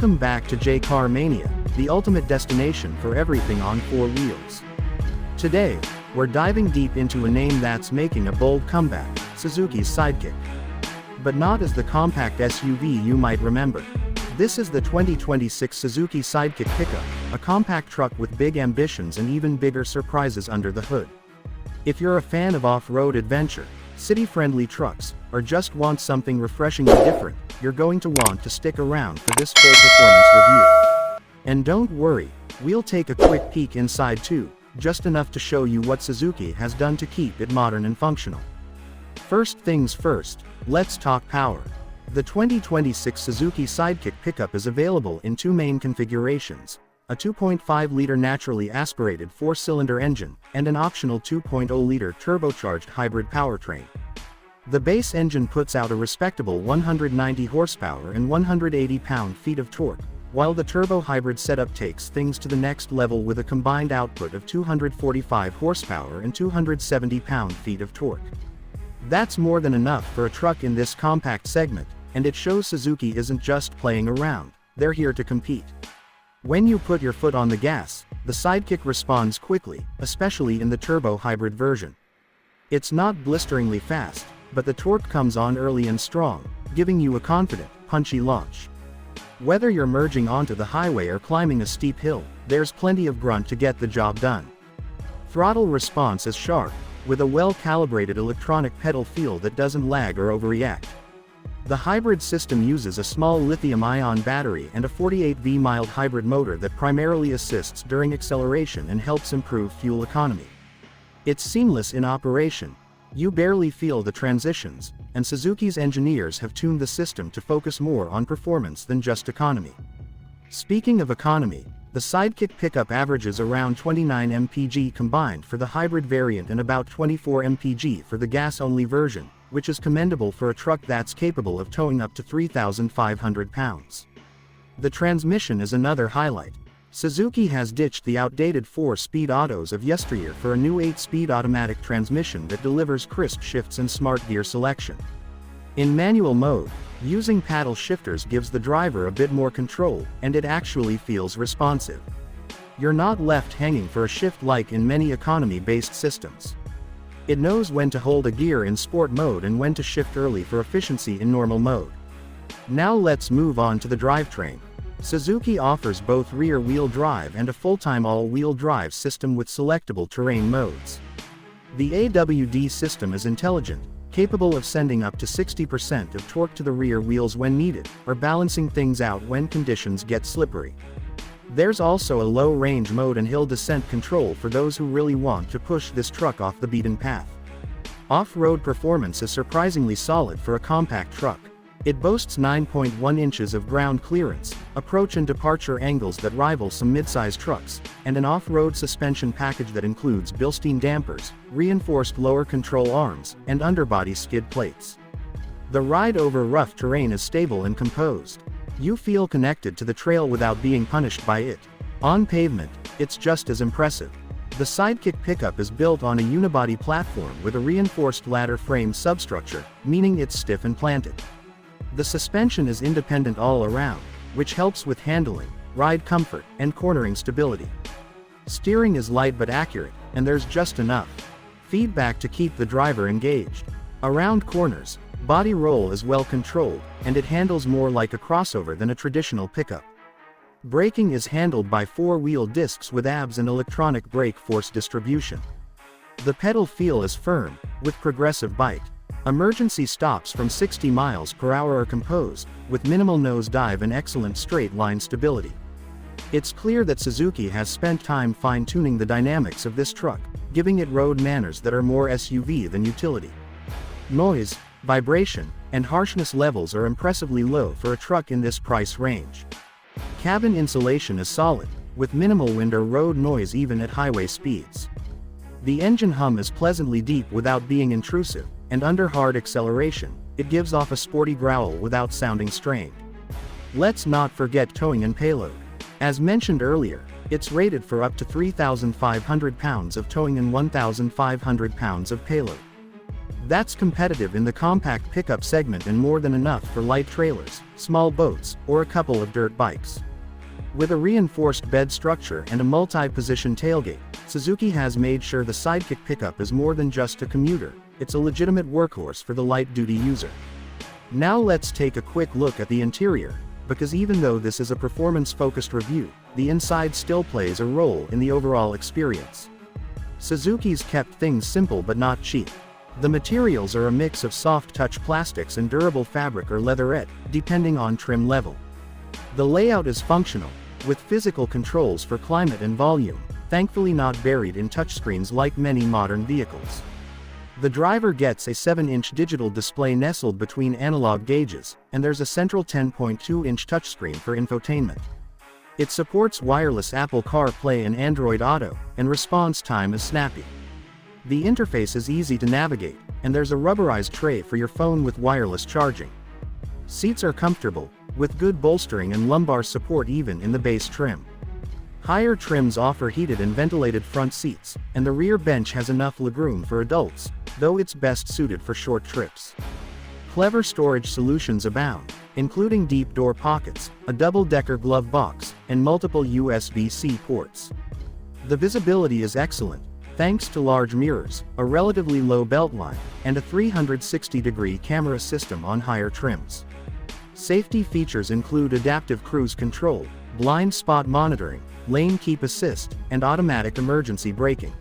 Welcome back to J-Car Mania, the ultimate destination for everything on four wheels. Today, we're diving deep into a name that's making a bold comeback, Suzuki's Sidekick. But not as the compact SUV you might remember. This is the 2026 Suzuki Sidekick Pickup, a compact truck with big ambitions and even bigger surprises under the hood. If you're a fan of off-road adventure, city-friendly trucks, or just want something refreshing and different, you're going to want to stick around for this full performance review. And don't worry, we'll take a quick peek inside too, just enough to show you what Suzuki has done to keep it modern and functional. First things first, let's talk power. The 2026 Suzuki Sidekick Pickup is available in two main configurations: a 2.5-liter naturally aspirated 4-cylinder engine, and an optional 2.0-liter turbocharged hybrid powertrain. The base engine puts out a respectable 190 horsepower and 180 pound-feet of torque, while the turbo hybrid setup takes things to the next level with a combined output of 245 horsepower and 270 pound-feet of torque. That's more than enough for a truck in this compact segment, and it shows Suzuki isn't just playing around, they're here to compete. When you put your foot on the gas, the Sidekick responds quickly, especially in the turbo hybrid version. It's not blisteringly fast, but the torque comes on early and strong, giving you a confident, punchy launch. Whether you're merging onto the highway or climbing a steep hill, there's plenty of grunt to get the job done. Throttle response is sharp, with a well-calibrated electronic pedal feel that doesn't lag or overreact. The hybrid system uses a small lithium-ion battery and a 48V mild hybrid motor that primarily assists during acceleration and helps improve fuel economy. It's seamless in operation. You barely feel the transitions, and Suzuki's engineers have tuned the system to focus more on performance than just economy. Speaking of economy, the Sidekick Pickup averages around 29 mpg combined for the hybrid variant and about 24 mpg for the gas-only version, which is commendable for a truck that's capable of towing up to 3,500 pounds. The transmission is another highlight. Suzuki has ditched the outdated 4-speed autos of yesteryear for a new 8-speed automatic transmission that delivers crisp shifts and smart gear selection. In manual mode, using paddle shifters gives the driver a bit more control, and it actually feels responsive. You're not left hanging for a shift like in many economy-based systems. It knows when to hold a gear in sport mode and when to shift early for efficiency in normal mode. Now let's move on to the drivetrain. Suzuki offers both rear-wheel drive and a full-time all-wheel drive system with selectable terrain modes. The AWD system is intelligent, capable of sending up to 60% of torque to the rear wheels when needed, or balancing things out when conditions get slippery. There's also a low-range mode and hill descent control for those who really want to push this truck off the beaten path. Off-road performance is surprisingly solid for a compact truck. It boasts 9.1 inches of ground clearance, approach and departure angles that rival some mid-size trucks, and an off-road suspension package that includes Bilstein dampers, reinforced lower control arms, and underbody skid plates. The ride over rough terrain is stable and composed. You feel connected to the trail without being punished by it. On pavement, it's just as impressive. The Sidekick Pickup is built on a unibody platform with a reinforced ladder frame substructure, meaning it's stiff and planted. The suspension is independent all around, which helps with handling, ride comfort, and cornering stability. Steering is light but accurate, and there's just enough feedback to keep the driver engaged. Around corners, body roll is well controlled, and it handles more like a crossover than a traditional pickup. Braking is handled by 4-wheel discs with ABS and electronic brake force distribution. The pedal feel is firm, with progressive bite. Emergency stops from 60 miles per hour are composed, with minimal nosedive and excellent straight-line stability. It's clear that Suzuki has spent time fine-tuning the dynamics of this truck, giving it road manners that are more SUV than utility. Noise, vibration, and harshness levels are impressively low for a truck in this price range. Cabin insulation is solid, with minimal wind or road noise even at highway speeds. The engine hum is pleasantly deep without being intrusive, and under hard acceleration, it gives off a sporty growl without sounding strained. Let's not forget towing and payload. As mentioned earlier, it's rated for up to 3,500 pounds of towing and 1,500 pounds of payload. That's competitive in the compact pickup segment and more than enough for light trailers, small boats, or a couple of dirt bikes. With a reinforced bed structure and a multi-position tailgate, Suzuki has made sure the Sidekick Pickup is more than just a commuter, it's a legitimate workhorse for the light-duty user. Now let's take a quick look at the interior, because even though this is a performance-focused review, the inside still plays a role in the overall experience. Suzuki's kept things simple but not cheap. The materials are a mix of soft-touch plastics and durable fabric or leatherette, depending on trim level. The layout is functional, with physical controls for climate and volume, thankfully not buried in touchscreens like many modern vehicles. The driver gets a 7-inch digital display nestled between analog gauges, and there's a central 10.2-inch touchscreen for infotainment. It supports wireless Apple CarPlay and Android Auto, and response time is snappy. The interface is easy to navigate, and there's a rubberized tray for your phone with wireless charging. Seats are comfortable, with good bolstering and lumbar support even in the base trim. Higher trims offer heated and ventilated front seats, and the rear bench has enough legroom for adults, though it's best suited for short trips. Clever storage solutions abound, including deep door pockets, a double-decker glove box, and multiple USB-C ports. The visibility is excellent, thanks to large mirrors, a relatively low beltline, and a 360-degree camera system on higher trims. Safety features include adaptive cruise control, blind spot monitoring, lane keep assist, and automatic emergency braking.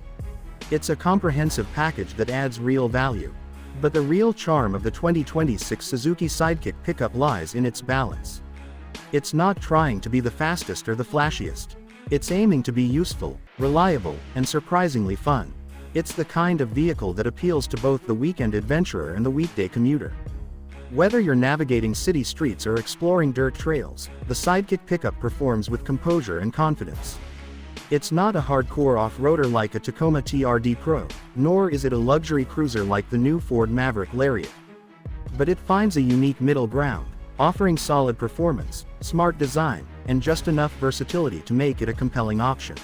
It's a comprehensive package that adds real value. But the real charm of the 2026 Suzuki Sidekick Pickup lies in its balance. It's not trying to be the fastest or the flashiest. It's aiming to be useful, reliable, and surprisingly fun. It's the kind of vehicle that appeals to both the weekend adventurer and the weekday commuter. Whether you're navigating city streets or exploring dirt trails, the Sidekick Pickup performs with composure and confidence. It's not a hardcore off-roader like a Tacoma TRD Pro, nor is it a luxury cruiser like the new Ford Maverick Lariat. But it finds a unique middle ground, offering solid performance, smart design, and just enough versatility to make it a compelling option.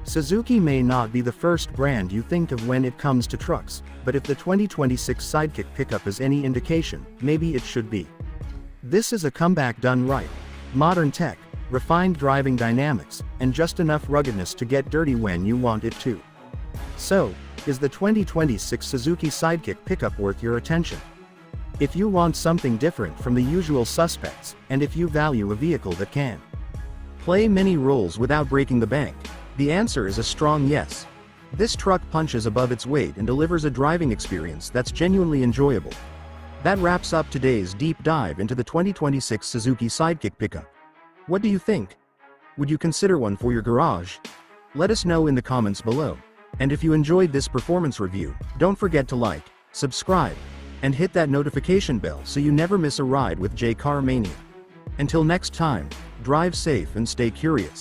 Suzuki may not be the first brand you think of when it comes to trucks, but if the 2026 Sidekick Pickup is any indication, maybe it should be. This is a comeback done right. Modern tech, refined driving dynamics, and just enough ruggedness to get dirty when you want it to. So, is the 2026 Suzuki Sidekick Pickup worth your attention? If you want something different from the usual suspects, and if you value a vehicle that can play many roles without breaking the bank, the answer is a strong yes. This truck punches above its weight and delivers a driving experience that's genuinely enjoyable. That wraps up today's deep dive into the 2026 Suzuki Sidekick Pickup. What do you think? Would you consider one for your garage? Let us know in the comments below. And if you enjoyed this performance review, don't forget to like, subscribe, and hit that notification bell so you never miss a ride with J Car Mania. Until next time, drive safe and stay curious.